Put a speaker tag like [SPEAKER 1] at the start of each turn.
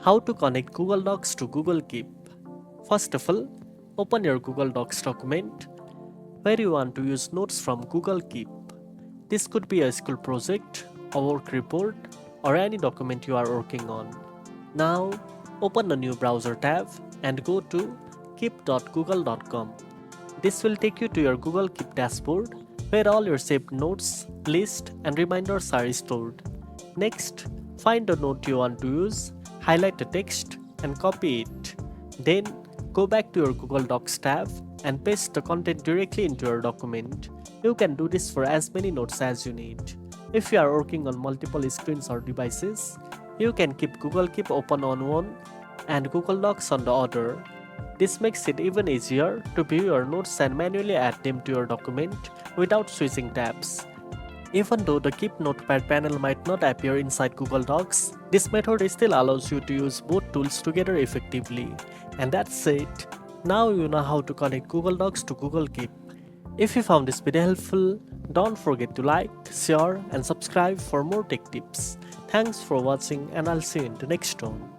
[SPEAKER 1] How to connect Google Docs to Google Keep. First of all, open your Google Docs document where you want to use notes from Google Keep. This could be a school project, a work report, or any document you are working on. Now, open a new browser tab and go to keep.google.com. This will take you to your Google Keep dashboard where all your saved notes, lists, and reminders are stored. Next, find a note you want to use, highlight the text, and copy it. Then, go back to your Google Docs tab and paste the content directly into your document. You can do this for as many notes as you need. If you are working on multiple screens or devices, you can keep Google Keep open on one and Google Docs on the other. This makes it even easier to view your notes and manually add them to your document without switching tabs. Even though the Keep Notepad panel might not appear inside Google Docs, this method still allows you to use both tools together effectively. And that's it. Now you know how to connect Google Docs to Google Keep. If you found this video helpful, don't forget to like, share, and subscribe for more tech tips. Thanks for watching, and I'll see you in the next one.